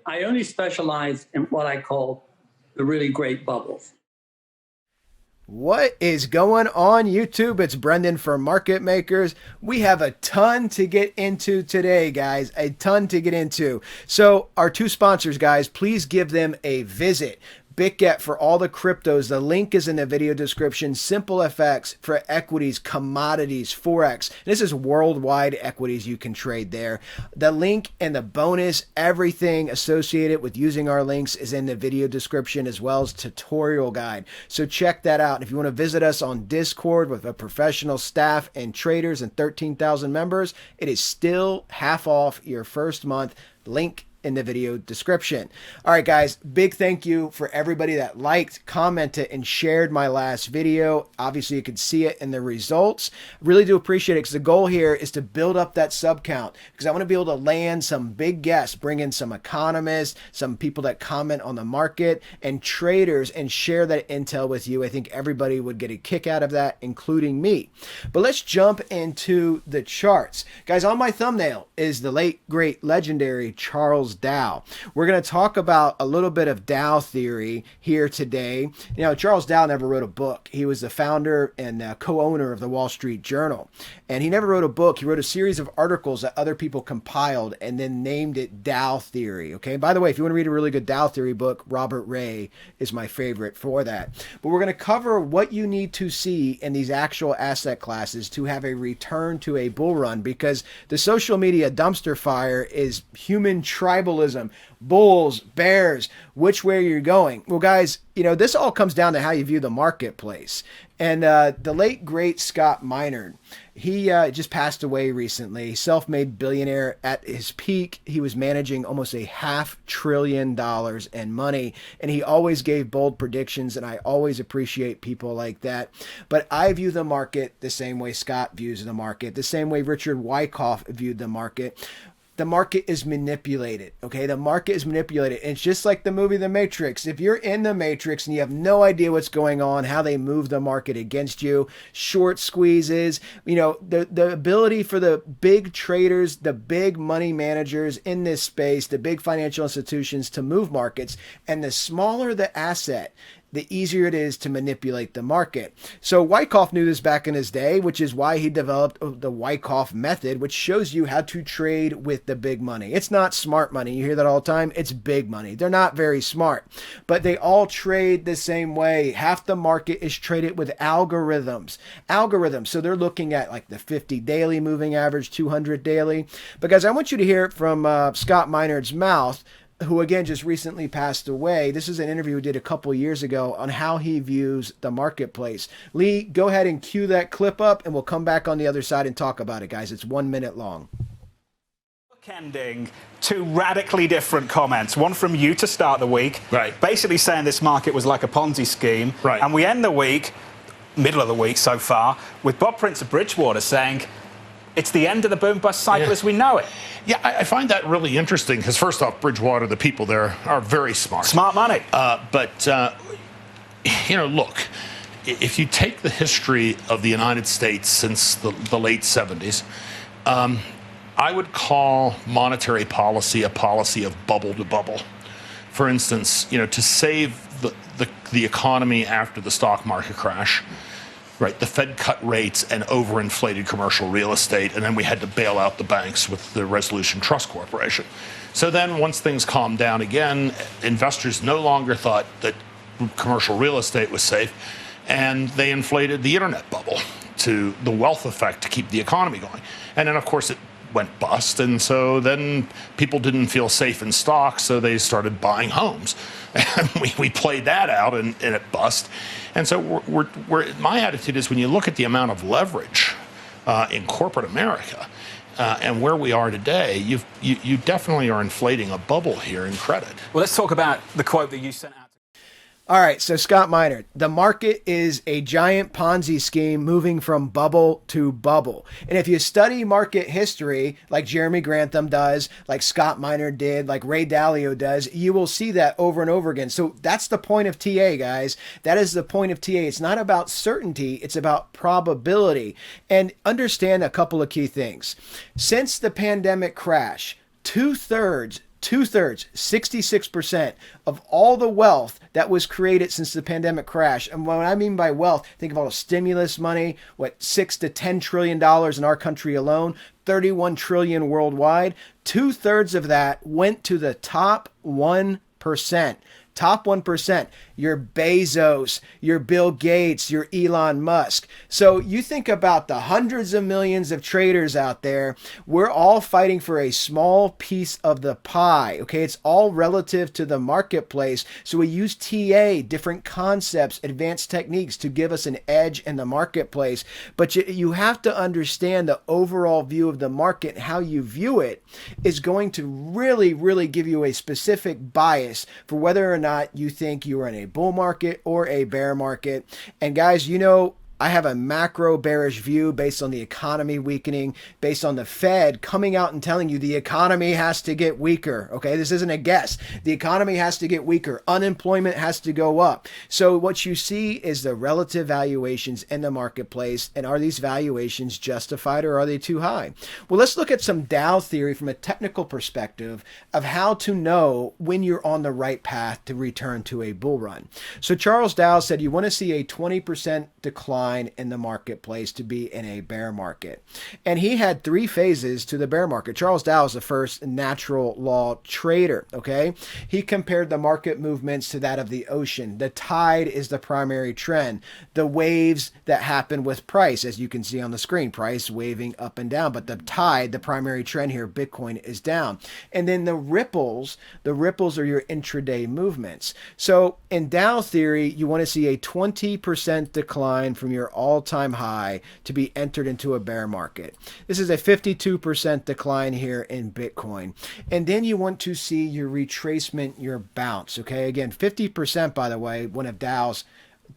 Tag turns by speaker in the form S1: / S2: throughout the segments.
S1: I only specialize in what I call the really great bubbles.
S2: What is going on, YouTube? It's Brendan from Market Makers. We have a ton to get into today, guys. A ton to get into. So our two sponsors, guys, please give them a visit. BITGET for all the cryptos. The link is in the video description. SimpleFX for equities, commodities, Forex. This is worldwide equities you can trade there. The link and the bonus, everything associated with using our links is in the video description as well as tutorial guide. So check that out. If you want to visit us on Discord with a professional staff and traders and 13,000 members, it is still half off your first month. Link in the video description. All right, guys, big thank you for everybody that liked, commented, and shared my last video. Obviously, you can see it in the results. Really do appreciate it because the goal here is to build up that sub count because I want to be able to land some big guests, bring in some economists, some people that comment on the market, and traders and share that intel with you. I think everybody would get a kick out of that, including me. But let's jump into the charts. Guys, on my thumbnail is the late, great, legendary Charles Dow. We're going to talk about a little bit of Dow theory here today. You know, Charles Dow never wrote a book. He was the founder and co-owner of the Wall Street Journal. And he never wrote a book. He wrote a series of articles that other people compiled and then named it Dow theory. Okay. By the way, if you want to read a really good Dow theory book, Robert Ray is my favorite for that. But we're going to cover what you need to see in these actual asset classes to have a return to a bull run, because the social media dumpster fire is human tribalism, bulls, bears, which way you're going. Well, guys, you know, this all comes down to how you view the marketplace. And the late, great Scott Minerd, he just passed away recently. Self-made billionaire. At his peak, he was managing almost $500 billion in money. And he always gave bold predictions, and I always appreciate people like that. But I view the market the same way Scott views the market, the same way Richard Wyckoff viewed the market. The market is manipulated, okay? The market is manipulated. And it's just like the movie The Matrix. If you're in the Matrix and you have no idea what's going on, how they move the market against you, short squeezes, you know, the ability for the big traders, the big money managers in this space, the big financial institutions to move markets, and the smaller the asset, the easier it is to manipulate the market. So Wyckoff knew this back in his day, which is why he developed the Wyckoff method, which shows you how to trade with the big money. It's not smart money. You hear that all the time. It's big money. They're not very smart, but they all trade the same way. Half the market is traded with algorithms. So they're looking at like the 50 daily moving average, 200 daily. But guys, I want you to hear it from Scott Minerd's mouth, who again just recently passed away. This is an interview we did a couple years ago on how he views the marketplace. Lee, go ahead and cue that clip up and we'll come back on the other side and talk about it, guys. It's 1 minute long.
S3: Ending two radically different comments. One from you to start the week,
S4: right,
S3: basically saying this market was like a Ponzi scheme.
S4: Right.
S3: And we end the week, middle of the week so far, with Bob Prince of Bridgewater saying it's the end of the boom-bust cycle as we know it.
S4: Yeah, I find that really interesting because, first off, Bridgewater, the people there are very smart.
S3: Smart money.
S4: You know, look, if you take the history of the United States since the late 70s, I would call monetary policy a policy of bubble to bubble. For instance, you know, to save the economy after the stock market crash, right, the Fed cut rates and overinflated commercial real estate, and then we had to bail out the banks with the Resolution Trust Corporation. So then once things calmed down again, investors no longer thought that commercial real estate was safe, and they inflated the internet bubble to the wealth effect to keep the economy going. And then, of course, it went bust, and so then people didn't feel safe in stocks, so they started buying homes. And we played that out, and it bust. And so my attitude is when you look at the amount of leverage in corporate America and where we are today, you definitely are inflating a bubble here in credit.
S3: Well, let's talk about the quote that you sent out.
S2: All right, so Scott Minerd, the market is a giant Ponzi scheme moving from bubble to bubble. And if you study market history, like Jeremy Grantham does, like Scott Minerd did, like Ray Dalio does, you will see that over and over again. So that's the point of TA, guys. That is the point of TA. It's not about certainty. It's about probability. And understand a couple of key things. Since the pandemic crash, two-thirds 2/3, 66% of all the wealth that was created since the pandemic crash. And what I mean by wealth, think of all the stimulus money, what, $6 to $10 trillion in our country alone, 31 trillion worldwide. 2/3 of that went to the top 1%. Top 1%, your Bezos, your Bill Gates, your Elon Musk. So you think about the hundreds of millions of traders out there. We're all fighting for a small piece of the pie. Okay, it's all relative to the marketplace. So we use TA, different concepts, advanced techniques to give us an edge in the marketplace. But you have to understand the overall view of the market and how you view it is going to really, really give you a specific bias for whether or not you think you are in a bull market or a bear market. And guys, you know, I have a macro bearish view based on the economy weakening, based on the Fed coming out and telling you the economy has to get weaker. Okay, this isn't a guess. The economy has to get weaker. Unemployment has to go up. So what you see is the relative valuations in the marketplace. And are these valuations justified or are they too high? Well, let's look at some Dow theory from a technical perspective of how to know when you're on the right path to return to a bull run. So Charles Dow said you want to see a 20% decline in the marketplace to be in a bear market. And he had 3 phases to the bear market. Charles Dow is the first natural law trader, okay? He compared the market movements to that of the ocean. The tide is the primary trend. The waves that happen with price, as you can see on the screen, price waving up and down, but the tide, the primary trend here, Bitcoin, is down. And then the ripples are your intraday movements. So in Dow theory, you want to see a 20% decline from your all-time high to be entered into a bear market. This is a 52% decline here in Bitcoin. And then you want to see your retracement, your bounce. Okay, again, 50%, by the way, one of Dow's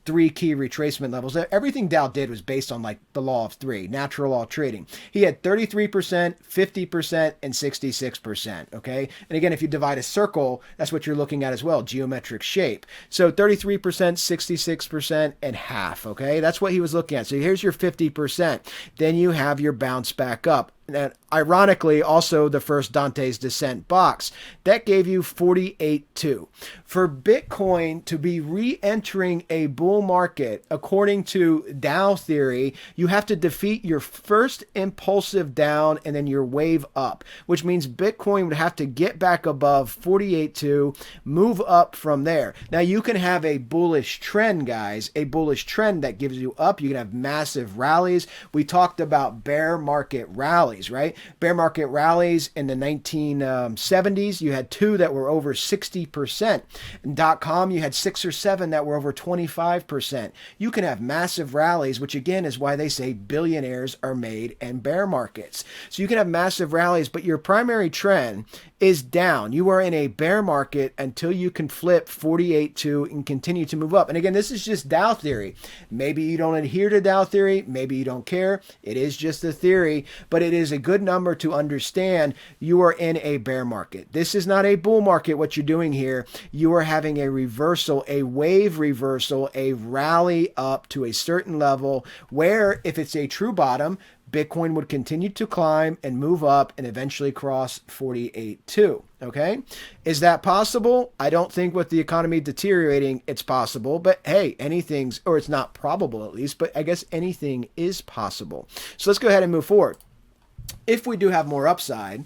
S2: 3 key retracement levels. Everything Dow did was based on like the law of 3, natural law trading. He had 33%, 50%, and 66%. Okay. And again, if you divide a circle, that's what you're looking at as well, geometric shape. So 33%, 66%, and half. Okay. That's what he was looking at. So here's your 50%. Then you have your bounce back up. And ironically, also the first Dante's Descent box, that gave you 48.2. For Bitcoin to be re-entering a bull market, according to Dow theory, you have to defeat your first impulsive down and then your wave up, which means Bitcoin would have to get back above 48.2, move up from there. Now, you can have a bullish trend, guys, a bullish trend that gives you up. You can have massive rallies. We talked about bear market rallies. Right? Bear market rallies in the 1970s, you had 2 that were over 60%. In .com, you had 6 or 7 that were over 25%. You can have massive rallies, which again is why they say billionaires are made in bear markets. So you can have massive rallies, but your primary trend is down. You are in a bear market until you can flip 48.2 and continue to move up. And again, this is just Dow theory. Maybe you don't adhere to Dow theory. Maybe you don't care. It is just a theory, but it is a good number to understand you are in a bear market. This is not a bull market, what you're doing here. You are having a reversal, a wave reversal, a rally up to a certain level where if it's a true bottom, Bitcoin would continue to climb and move up and eventually cross 48.2. Okay. Is that possible? I don't think with the economy deteriorating, it's possible, but hey, anything's, or it's not probable at least, but I guess anything is possible. So let's go ahead and move forward. If we do have more upside,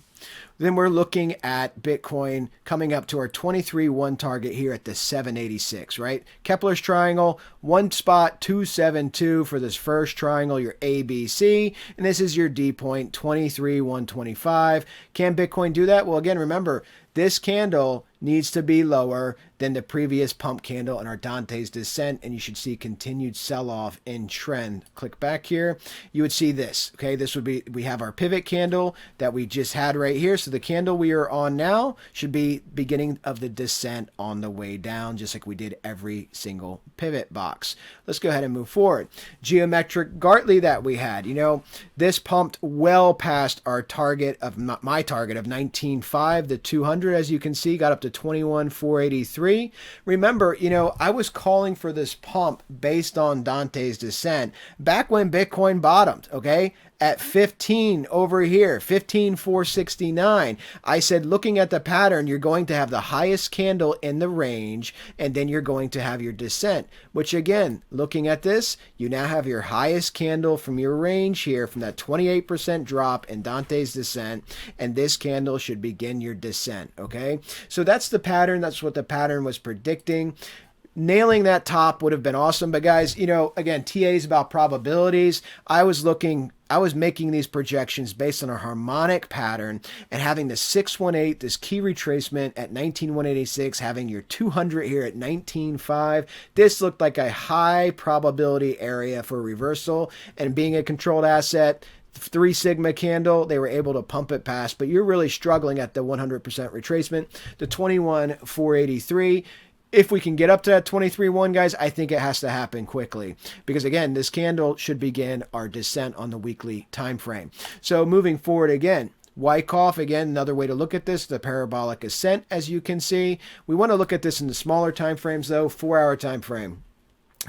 S2: then we're looking at Bitcoin coming up to our 23.1 target here at the 786, right? Kepler's triangle, one spot, 272 for this first triangle, your ABC, and this is your D point, 23.125. Can Bitcoin do that? Well, again, remember, this candle needs to be lower than the previous pump candle in our Dante's Descent, and you should see continued sell-off in trend. Click back here. You would see this, okay? This would be, we have our pivot candle that we just had right here. So the candle we are on now should be beginning of the descent on the way down, just like we did every single pivot box. Let's go ahead and move forward. Geometric Gartley that we had, you know, this pumped well past our target of, my target of 19.5, the 200, as you can see, got up to 21,483. Remember, you know, I was calling for this pump based on Dante's Descent back when Bitcoin bottomed, okay? at 15 over here, 15,469. I said, looking at the pattern, you're going to have the highest candle in the range, and then you're going to have your descent, which again, looking at this, you now have your highest candle from your range here, from that 28% drop in Dante's descent, and this candle should begin your descent, okay? So that's the pattern. That's what the pattern was predicting. Nailing that top would have been awesome. But guys, you know, again, TA is about probabilities. I was making these projections based on a harmonic pattern and having the 618, this key retracement at 19,186, having your 200 here at 19,5. This looked like a high probability area for reversal, and being a controlled asset, 3 sigma candle, they were able to pump it past, but you're really struggling at the 100% retracement, the 21,483. If we can get up to that 23.1, guys, I think it has to happen quickly, because again, this candle should begin our descent on the weekly time frame. So moving forward again, Wyckoff, again, another way to look at this, the parabolic ascent, as you can see. We want to look at this in the smaller time frames though, 4-hour time frame.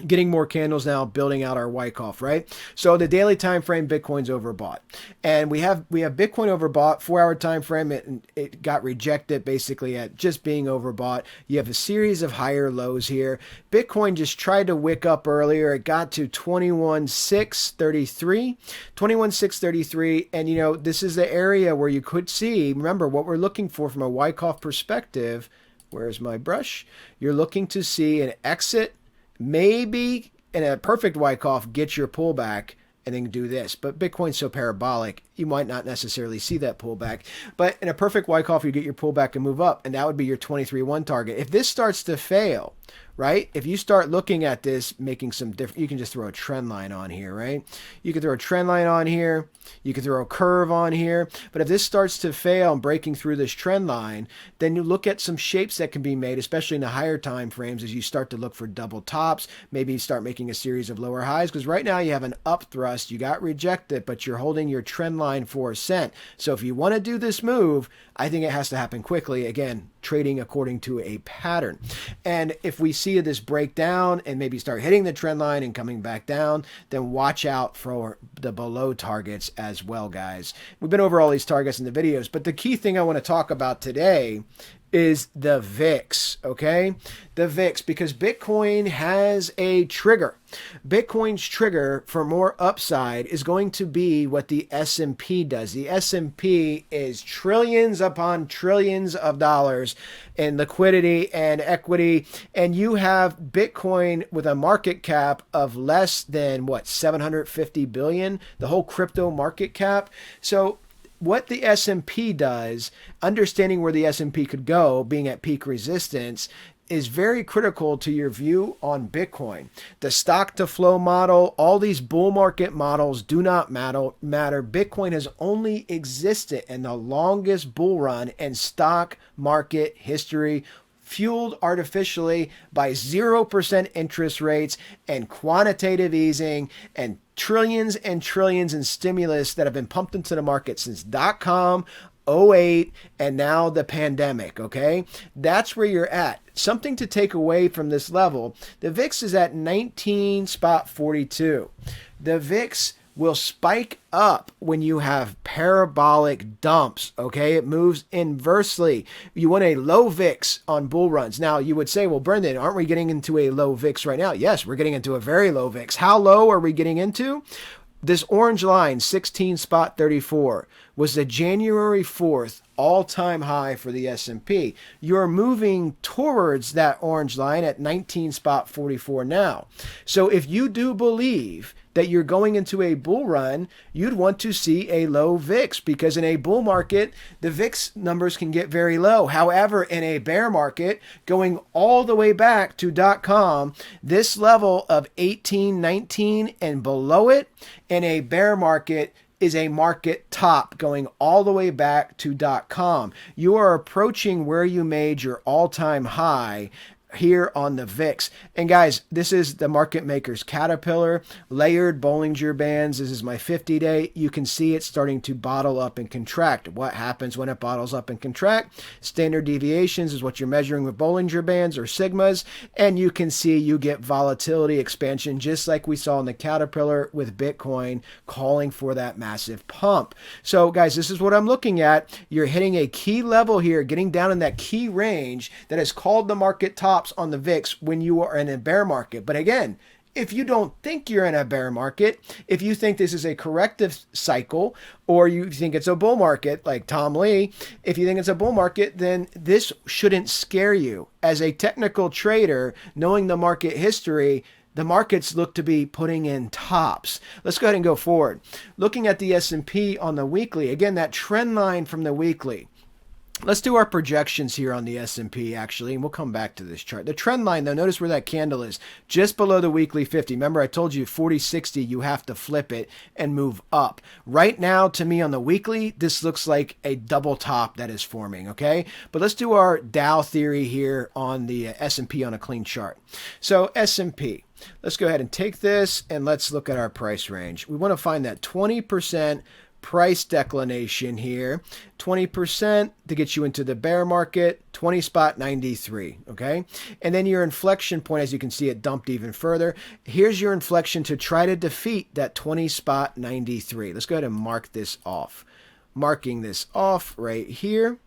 S2: Getting more candles now, building out our Wyckoff, right? So the daily time frame, Bitcoin's overbought, and we have Bitcoin overbought. 4-hour time frame, it got rejected basically at just being overbought. You have a series of higher lows here. Bitcoin just tried to wick up earlier. It got to 21,633, and you know, this is the area where you could see. Remember what we're looking for from a Wyckoff perspective. Where's my brush? You're looking to see an exit. Maybe in a perfect Wyckoff, get your pullback and then do this. But Bitcoin's so parabolic, you might not necessarily see that pullback. But in a perfect Wyckoff, you get your pullback and move up, and that would be your 23.1 target. If this starts to fail, right? If you start looking at this, making some different, you can just throw a trend line on here, right? You can throw a trend line on here. You can throw a curve on here. But if this starts to fail and breaking through this trend line, then you look at some shapes that can be made, especially in the higher time frames, as you start to look for double tops. Maybe you start making a series of lower highs, because right now you have an up thrust. You got rejected, but you're holding your trend line for ascent. So if you want to do this move, I think it has to happen quickly. Again, trading according to a pattern. And if we see this break down and maybe start hitting the trend line and coming back down, then watch out for the below targets as well, guys. We've been over all these targets in the videos, but the key thing I want to talk about today is the VIX, okay? The VIX, because Bitcoin has a trigger. Bitcoin's trigger for more upside is going to be what the S&P does. The S&P is trillions upon trillions of dollars in liquidity and equity, and you have Bitcoin with a market cap of less than, what, 750 billion, the whole crypto market cap. So what the S&P does, understanding where the S&P could go, being at peak resistance, is very critical to your view on Bitcoin. The stock to flow model, all these bull market models do not matter. Bitcoin has only existed in the longest bull run in stock market history, fueled artificially by 0% interest rates and quantitative easing and trillions and trillions in stimulus that have been pumped into the market since .com, 08, and now the pandemic, okay? That's where you're at. Something to take away from this level. The VIX is at 19.42. The VIX will spike up when you have parabolic dumps, okay? It moves inversely. You want a low VIX on bull runs. Now, you would say, well, Brendan, aren't we getting into a low VIX right now? Yes, we're getting into a very low VIX. How low are we getting into? This orange line, 16.34, was the January 4th all-time high for the S&P. You're moving towards that orange line at 19.44 now. So if you do believe that you're going into a bull run, you'd want to see a low VIX, because in a bull market, the VIX numbers can get very low. However, in a bear market, going all the way back to .com, this level of 18, 19 and below it in a bear market is a market top going all the way back to .com. You are approaching where you made your all-time high here on the VIX. And guys, this is the market maker's caterpillar, layered Bollinger Bands. This is my 50-day. You can see it starting to bottle up and contract. What happens when it bottles up and contract? Standard deviations is what you're measuring with Bollinger Bands or sigmas. And you can see you get volatility expansion, just like we saw in the caterpillar with Bitcoin calling for that massive pump. So guys, this is what I'm looking at. You're hitting a key level here, getting down in that key range that is called the market top on the VIX when you are in a bear market. But again, if you don't think you're in a bear market, if you think this is a corrective cycle, or you think it's a bull market, like Tom Lee, if you think it's a bull market, then this shouldn't scare you. As a technical trader, knowing the market history, the markets look to be putting in tops. Let's go ahead and go forward. Looking at the S&P on the weekly, again, that trend line from the weekly. Let's do our projections here on the S&P, actually, and we'll come back to this chart. The trend line, though, notice where that candle is, just below the weekly 50. Remember, I told you 40-60, you have to flip it and move up. Right now, to me, on the weekly, this looks like a double top that is forming, okay? But let's do our Dow theory here on the S&P on a clean chart. So, S&P. Let's go ahead and take this, and let's look at our price range. We want to find that 20% price declination here, 20% to get you into the bear market, 20 spot 93, okay? And then your inflection point, as you can see, it dumped even further. Here's your inflection to try to defeat that 20 spot 93. Let's go ahead and mark this off. Marking this off right here.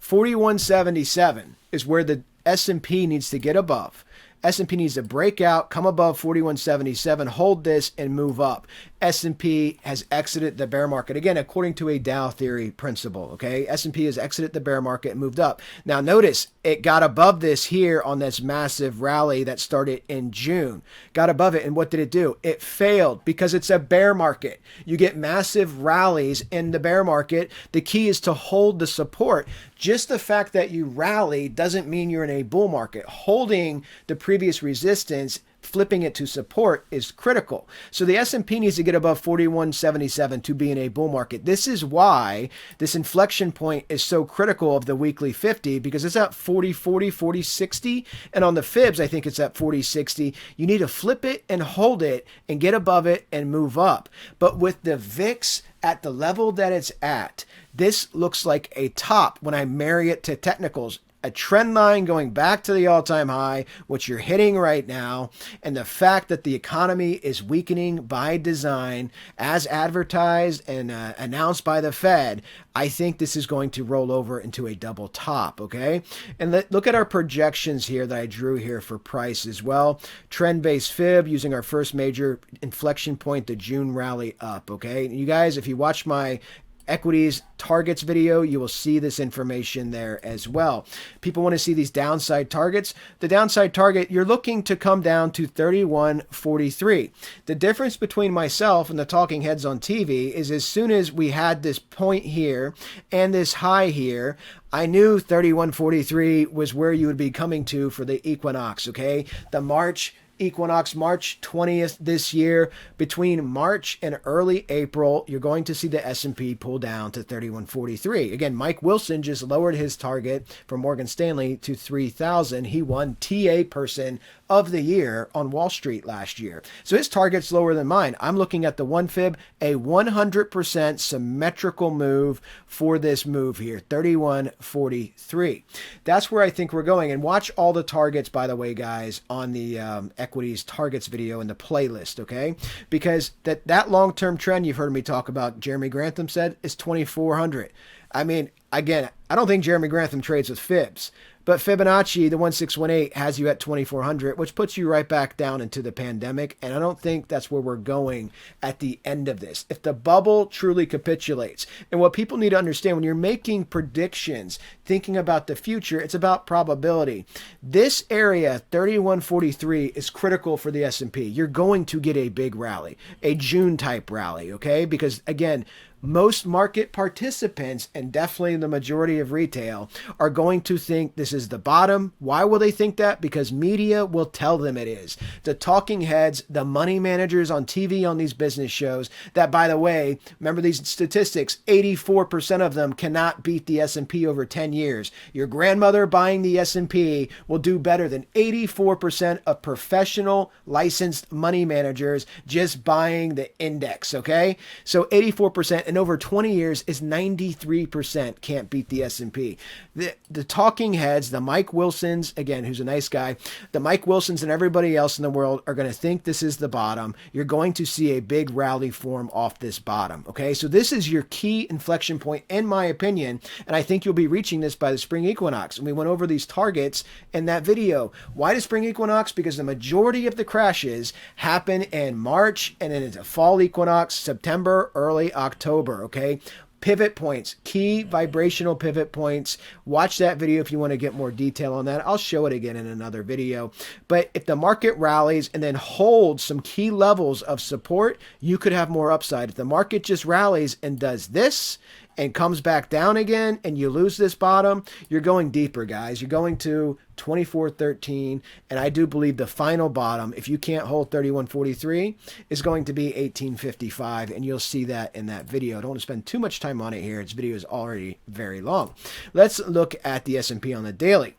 S2: 4177 is where the S&P needs to get above. S&P needs to break out, come above 4177, hold this, and move up. S&P has exited the bear market. Again, according to a Dow theory principle, okay? S&P has exited the bear market and moved up. Now, notice it got above this here on this massive rally that started in June. Got above it, and what did it do? It failed because it's a bear market. You get massive rallies in the bear market. The key is to hold the support. Just the fact that you rally doesn't mean you're in a bull market. Holding the previous resistance, flipping it to support is critical. So the S&P needs to get above 4177 to be in a bull market. This is why this inflection point is so critical of the weekly 50, because it's at 4040, 4060, and on the fibs I think it's at 4060. You need to flip it and hold it and get above it and move up. But with the VIX at the level that it's at, this looks like a top when I marry it to technicals. A trend line going back to the all-time high, which you're hitting right now, and the fact that the economy is weakening by design as advertised and announced by the Fed, I think this is going to roll over into a double top, okay? And look at our projections here that I drew here for price as well. Trend-based fib using our first major inflection point, the June rally up, okay? You guys, if you watch my equities targets video, you will see this information there as well. People want to see these downside targets. The downside target, you're looking to come down to 31.43. The difference between myself and the talking heads on TV is as soon as we had this point here and this high here, I knew 31.43 was where you would be coming to for the equinox, okay? The March equinox, March 20th this year. Between March and early April, you're going to see the S&P pull down to 31.43. Again, Mike Wilson just lowered his target from Morgan Stanley to 3,000. He won TA Person of the Year on Wall Street last year. So his target's lower than mine. I'm looking at the one fib, a 100% symmetrical move for this move here, 31.43. That's where I think we're going. And watch all the targets, by the way, guys, on the equities targets video in the playlist, okay? Because that long-term trend you've heard me talk about, Jeremy Grantham said, is 2,400. I mean, again, I don't think Jeremy Grantham trades with fibs. But Fibonacci, the 1618, has you at 2,400, which puts you right back down into the pandemic. And I don't think that's where we're going at the end of this. If the bubble truly capitulates, and what people need to understand when you're making predictions, thinking about the future, it's about probability. This area, 31.43, is critical for the S&P. You're going to get a big rally, a June type rally, okay? Because again, most market participants, and definitely the majority of retail, are going to think this is the bottom. Why will they think that? Because media will tell them it is. The talking heads, the money managers on TV on these business shows, that, by the way, remember these statistics, 84% of them cannot beat the S&P over 10 years. Your grandmother buying the S&P will do better than 84% of professional licensed money managers just buying the index, okay? So 84%, and over 20 years is 93% can't beat the S&P. The talking heads, the Mike Wilsons, again, who's a nice guy, the Mike Wilsons and everybody else in the world are going to think this is the bottom. You're going to see a big rally form off this bottom, okay? So this is your key inflection point, in my opinion, and I think you'll be reaching this by the spring equinox. And we went over these targets in that video. Why the spring equinox? Because the majority of the crashes happen in March, and then into fall equinox, September, early October, okay? Pivot points, key vibrational pivot points. Watch that video if you want to get more detail on that. I'll show it again in another video. But if the market rallies and then holds some key levels of support, you could have more upside. If the market just rallies and does this and comes back down again and you lose this bottom, you're going deeper, guys. You're going to 24.13, and I do believe the final bottom, if you can't hold 31.43, is going to be 18.55, and you'll see that in that video. I don't want to spend too much time on it here. Its video is already very long. Let's look at the S&P on the daily.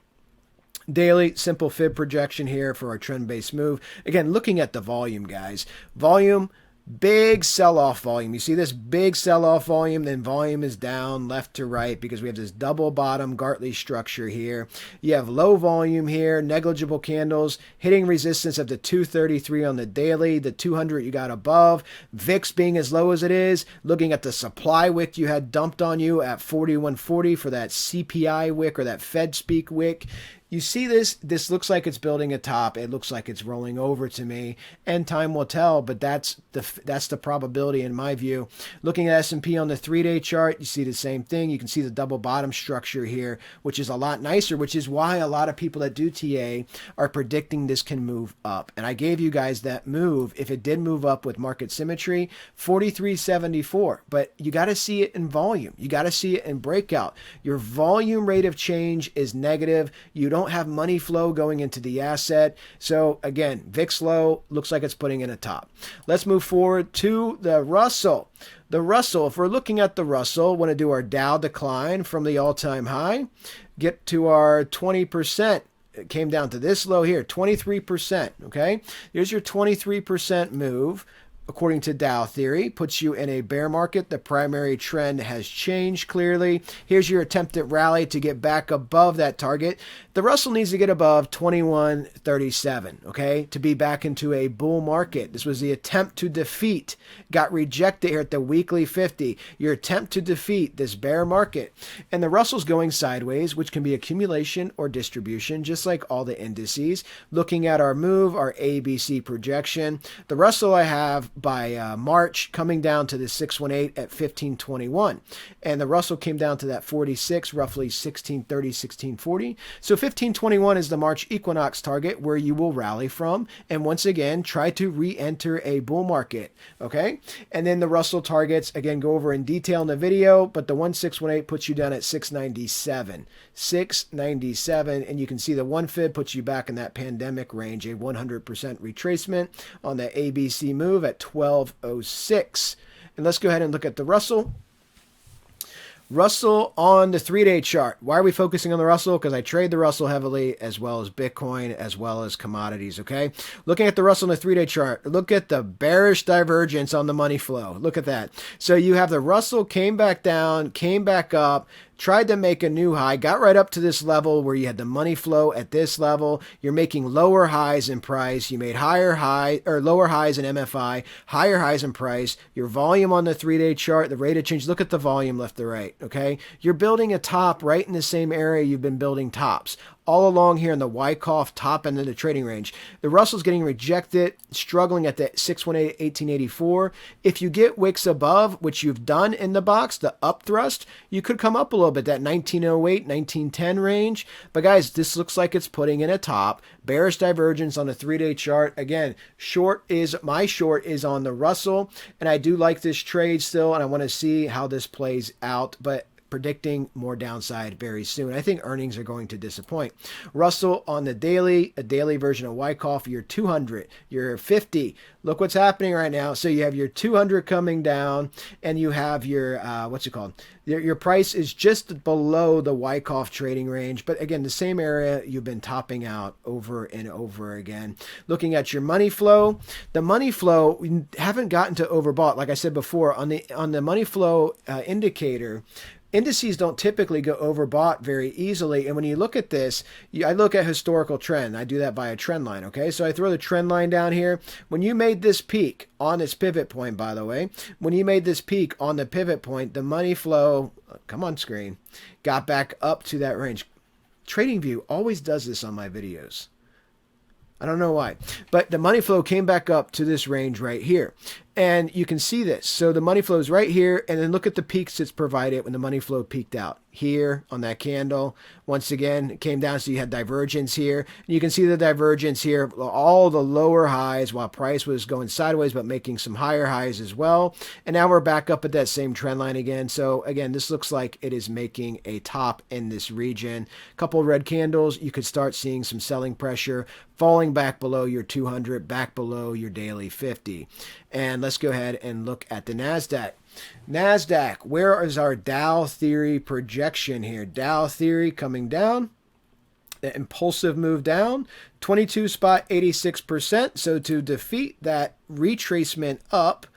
S2: Daily simple fib projection here for our trend-based move. Again, looking at the volume, guys. Volume, big sell-off volume. You see this big sell-off volume, then volume is down left to right because we have this double bottom Gartley structure here. You have low volume here, negligible candles, hitting resistance of the 233 on the daily, the 200 you got above, VIX being as low as it is, looking at the supply wick you had dumped on you at 41.40 for that CPI wick or that Fed speak wick. You see this looks like it's building a top. It looks like it's rolling over to me, and time will tell, but that's the probability in my view. Looking at S&P on the 3-day chart, you see the same thing. You can see the double bottom structure here, which is a lot nicer, which is why a lot of people that do TA are predicting this can move up. And I gave you guys that move, if it did move up with market symmetry, 43.74, but you got to see it in volume. You got to see it in breakout. Your volume rate of change is negative. You don't have money flow going into the asset. So again, VIX low, looks like it's putting in a top. Let's move forward to the Russell. The Russell, if we're looking at the Russell, want to do our Dow decline from the all-time high, get to our 20%. It came down to this low here, 23%, okay? Here's your 23% move. According to Dow theory, puts you in a bear market. The primary trend has changed clearly. Here's your attempted rally to get back above that target. The Russell needs to get above 21.37, okay, to be back into a bull market. This was the attempt to defeat, got rejected here at the weekly 50. Your attempt to defeat this bear market. And the Russell's going sideways, which can be accumulation or distribution, just like all the indices. Looking at our move, our ABC projection, the Russell I have by March coming down to the 618 at 1521, and the Russell came down to that 46, roughly 1630, 1640. So 1521 is the March equinox target where you will rally from, and once again try to re-enter a bull market, okay? And then the Russell targets again go over in detail in the video, but the 1618 puts you down at 697, and you can see the 1 fib puts you back in that pandemic range, a 100% retracement on the ABC move at 1206. And let's go ahead and look at the Russell. Russell on the 3-day chart. Why are we focusing on the Russell? Because I trade the Russell heavily, as well as Bitcoin, as well as commodities, okay? Looking at the Russell on the 3-day chart, look at the bearish divergence on the money flow. Look at that. So you have the Russell came back down, came back up, tried to make a new high, got right up to this level where you had the money flow at this level. You're making lower highs in price. You made lower highs in MFI, higher highs in price. Your volume on the 3-day chart, the rate of change, look at the volume left to right, okay? You're building a top right in the same area you've been building tops. all along here in the Wyckoff top end of the trading range. The Russell's getting rejected, struggling at the 618 1884. If you get wicks above, which you've done in the box, the up thrust, you could come up a little bit, that 1908, 1910 range. But guys, this looks like it's putting in a top. Bearish divergence on the 3-day chart. Again, my short is on the Russell, and I do like this trade still, and I want to see how this plays out, but predicting more downside very soon. I think earnings are going to disappoint. Russell on the daily, a daily version of Wyckoff, your 200, your 50. Look what's happening right now. So you have your 200 coming down, and you have your, what's it called? Your price is just below the Wyckoff trading range. But again, the same area you've been topping out over and over again. Looking at your money flow, the money flow, we haven't gotten to overbought. Like I said before, on the money flow indicator, indices don't typically go overbought very easily. And when you look at this, I look at historical trend. I do that by a trend line, okay? So I throw the trend line down here. When you made this peak on this pivot point, by the way, when you made this peak on the pivot point, the money flow, come on screen, got back up to that range. TradingView always does this on my videos. I don't know why, but the money flow came back up to this range right here. And you can see this. So the money flow is right here. And then look at the peaks it's provided when the money flow peaked out here on that candle. Once again, it came down. So you had divergence here. And you can see the divergence here, all the lower highs while price was going sideways, but making some higher highs as well. And now we're back up at that same trend line again. So again, this looks like it is making a top in this region. Couple red candles. You could start seeing some selling pressure falling back below your 200, back below your daily 50. And let's go ahead and look at the NASDAQ. NASDAQ, where is our Dow theory projection here? Dow theory coming down. The impulsive move down. 22.86%. So to defeat that retracement up,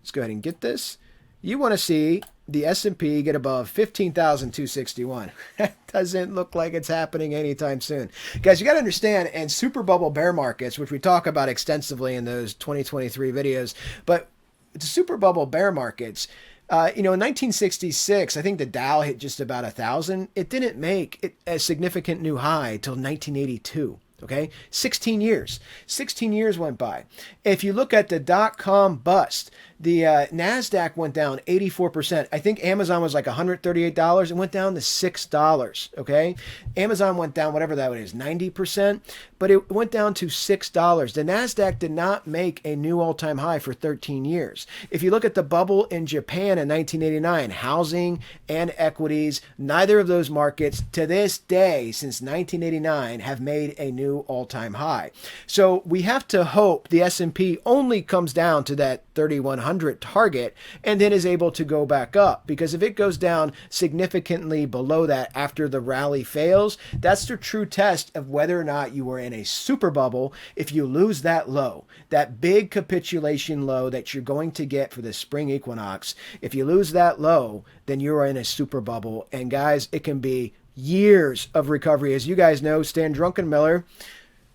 S2: let's go ahead and get this. You want to see the S&P get above 15,261. That doesn't look like it's happening anytime soon. Guys, you got to understand, and super bubble bear markets, which we talk about extensively in those 2023 videos, but the super bubble bear markets, in 1966, I think the Dow hit just about 1,000. It didn't make it a significant new high till 1982. Okay, 16 years. 16 years went by. If you look at the dot-com bust, the NASDAQ went down 84%. I think Amazon was like $138. It went down to $6, okay? Amazon went down, whatever that is, 90%, but it went down to $6. The NASDAQ did not make a new all-time high for 13 years. If you look at the bubble in Japan in 1989, housing and equities, neither of those markets to this day since 1989 have made a new all-time high. So we have to hope the S&P only comes down to that 3,100 target and then is able to go back up, because if it goes down significantly below that after the rally fails, that's the true test of whether or not you are in a super bubble. If you lose that low, that big capitulation low that you're going to get for the spring equinox, if you lose that low, then you're in a super bubble. And guys, it can be years of recovery. As you guys know, Stan Druckenmiller,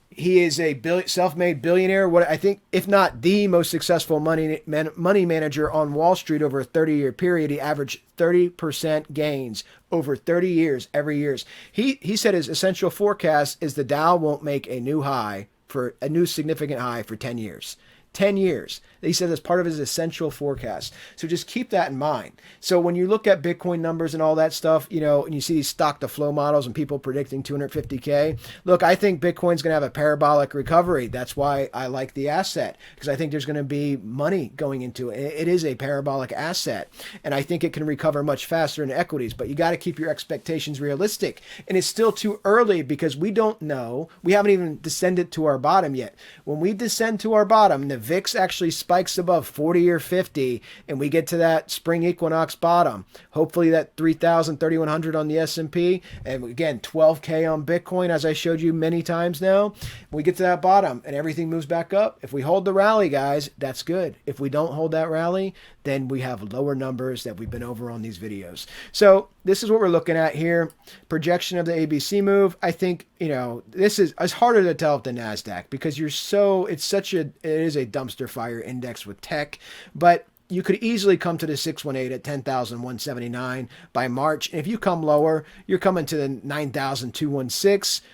S2: he is a self-made billionaire. What I think, if not the most successful money manager on Wall Street over a 30-year period. He averaged 30% gains over 30 years, every year. He said his essential forecast is the Dow won't make a new significant high for 10 years. 10 years. He said that's part of his essential forecast. So just keep that in mind. So when you look at Bitcoin numbers and all that stuff, and you see these stock to flow models and people predicting 250K, look, I think Bitcoin's going to have a parabolic recovery. That's why I like the asset, because I think there's going to be money going into it. It is a parabolic asset, and I think it can recover much faster than equities, but you got to keep your expectations realistic. And it's still too early because we don't know. We haven't even descended to our bottom yet. When we descend to our bottom, the VIX actually spikes above 40 or 50, and we get to that spring equinox bottom. Hopefully that 3,000, 3,100 on the S&P, and again, 12K on Bitcoin, as I showed you many times now. We get to that bottom and everything moves back up. If we hold the rally, guys, that's good. If we don't hold that rally, then we have lower numbers that we've been over on these videos. So this is what we're looking at here. Projection of the ABC move. I think, it's harder to tell with the NASDAQ because it is a dumpster fire index with tech, but you could easily come to the 618 at 10,179 by March. And if you come lower, you're coming to the 9,216.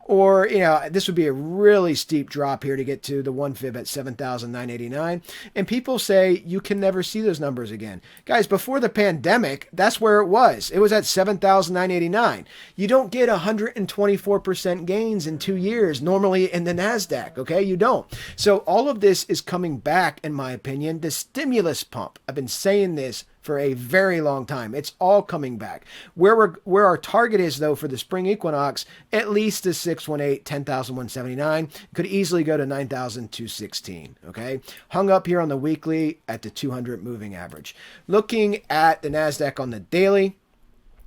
S2: or, this would be a really steep drop here to get to the 1 fib at 7,989. And people say you can never see those numbers again. Guys, before the pandemic, that's where it was. It was at 7,989. You don't get 124% gains in 2 years normally in the NASDAQ, okay? You don't. So all of this is coming back, in my opinion. The stimulus pump, I've been saying this for a very long time. It's all coming back. Where our target is, though, for the spring equinox, at least is 618, 10,179. Could easily go to 9,216, okay? Hung up here on the weekly at the 200 moving average. Looking at the NASDAQ on the daily,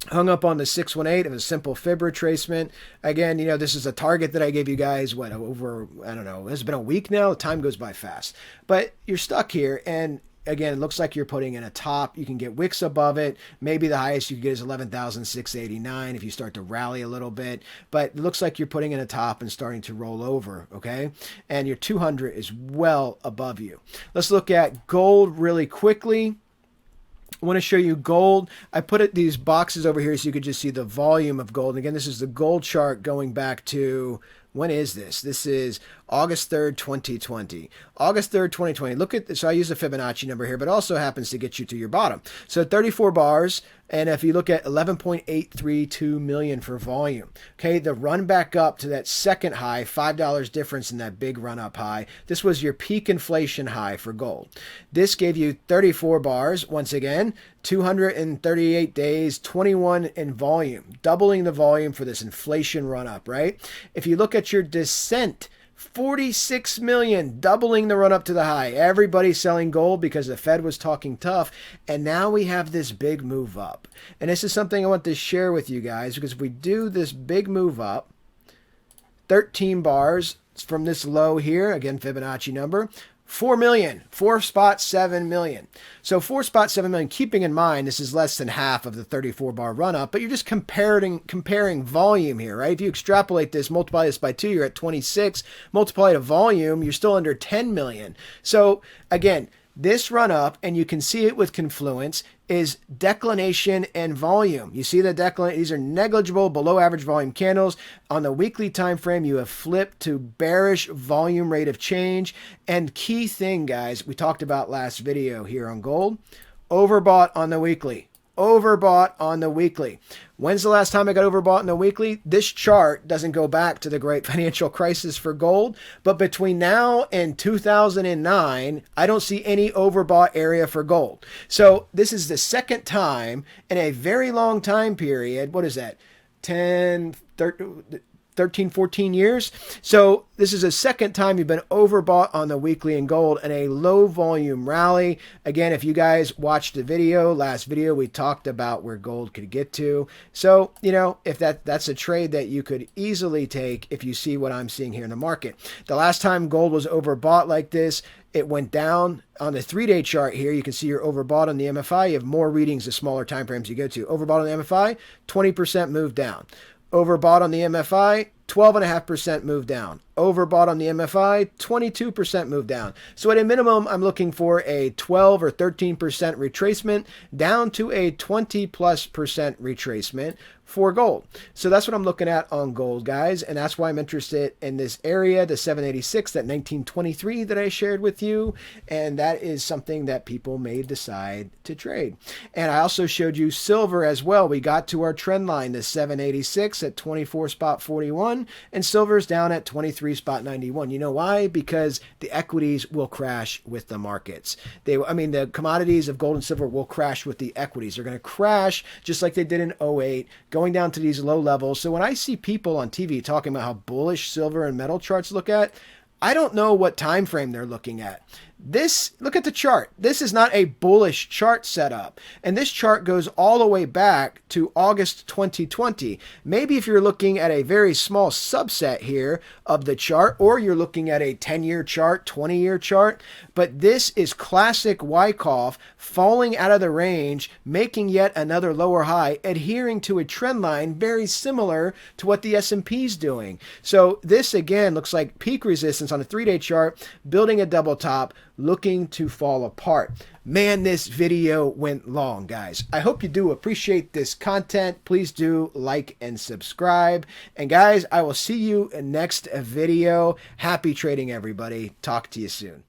S2: hung up on the 618 of a simple fib retracement. Again, this is a target that I gave you guys, over, I don't know, it's been a week now. Time goes by fast. But you're stuck here, and again, it looks like you're putting in a top. You can get wicks above it. Maybe the highest you can get is 11,689 if you start to rally a little bit. But it looks like you're putting in a top and starting to roll over, okay? And your 200 is well above you. Let's look at gold really quickly. I want to show you gold. I put these boxes over here so you could just see the volume of gold. And again, this is the gold chart going back to, when is this? This is August 3rd, 2020. August 3rd, 2020. Look at this. So I use a Fibonacci number here, but also happens to get you to your bottom. So 34 bars. And if you look at 11.832 million for volume, okay, the run back up to that second high, $5 difference in that big run up high. This was your peak inflation high for gold. This gave you 34 bars. Once again, 238 days, 21 in volume, doubling the volume for this inflation run up, right? If you look at your descent, 46 million, doubling the run up to the high. Everybody selling gold because the Fed was talking tough. And now we have this big move up. And this is something I want to share with you guys, because if we do this big move up, 13 bars from this low here, again, Fibonacci number, 4 million, 4.7 million. So 4.7 million, keeping in mind, this is less than half of the 34 bar run up, but you're just comparing volume here, right? If you extrapolate this, multiply this by 2, you're at 26. Multiply the volume, you're still under 10 million. So again, this run up, and you can see it with confluence, is declination and volume. You see the these are negligible, below average volume candles. On the weekly time frame, you have flipped to bearish volume rate of change. And key thing, guys, we talked about last video here on gold, overbought on the weekly. Overbought on the weekly. When's the last time I got overbought in the weekly? This chart doesn't go back to the great financial crisis for gold, but between now and 2009, I don't see any overbought area for gold. So this is the second time in a very long time period. What is that? 13, 14 years. So this is the second time you've been overbought on the weekly in gold in a low volume rally. Again, if you guys watched the last video, we talked about where gold could get to. So, if that's a trade that you could easily take if you see what I'm seeing here in the market. The last time gold was overbought like this, it went down on the 3-day chart here. You can see you're overbought on the MFI. You have more readings the smaller time frames you go to. Overbought on the MFI, 20% move down. Overbought on the MFI, 12.5% move down. Overbought on the MFI, 22% move down. So at a minimum, I'm looking for a 12 or 13% retracement down to a 20+% retracement for gold. So that's what I'm looking at on gold, guys. And that's why I'm interested in this area, the 786, that 1923 that I shared with you. And that is something that people may decide to trade. And I also showed you silver as well. We got to our trend line, the 786 at 24.41, and silver's down at 23.91. You know why? Because the equities will crash with the markets. The commodities of gold and silver will crash with the equities. They're going to crash just like they did in 08, going down to these low levels. So when I see people on TV talking about how bullish silver and metal charts look at, I don't know what time frame they're looking at. Look at the chart. This is not a bullish chart setup. And this chart goes all the way back to August 2020. Maybe if you're looking at a very small subset here of the chart, or you're looking at a 10-year chart, 20-year chart, but this is classic Wyckoff falling out of the range, making yet another lower high, adhering to a trend line very similar to what the S&P is doing. So this again looks like peak resistance on a 3-day chart, building a double top, looking to fall apart. Man, this video went long, guys. I hope you do appreciate this content. Please do like and subscribe. And guys, I will see you in next video. Happy trading, everybody. Talk to you soon.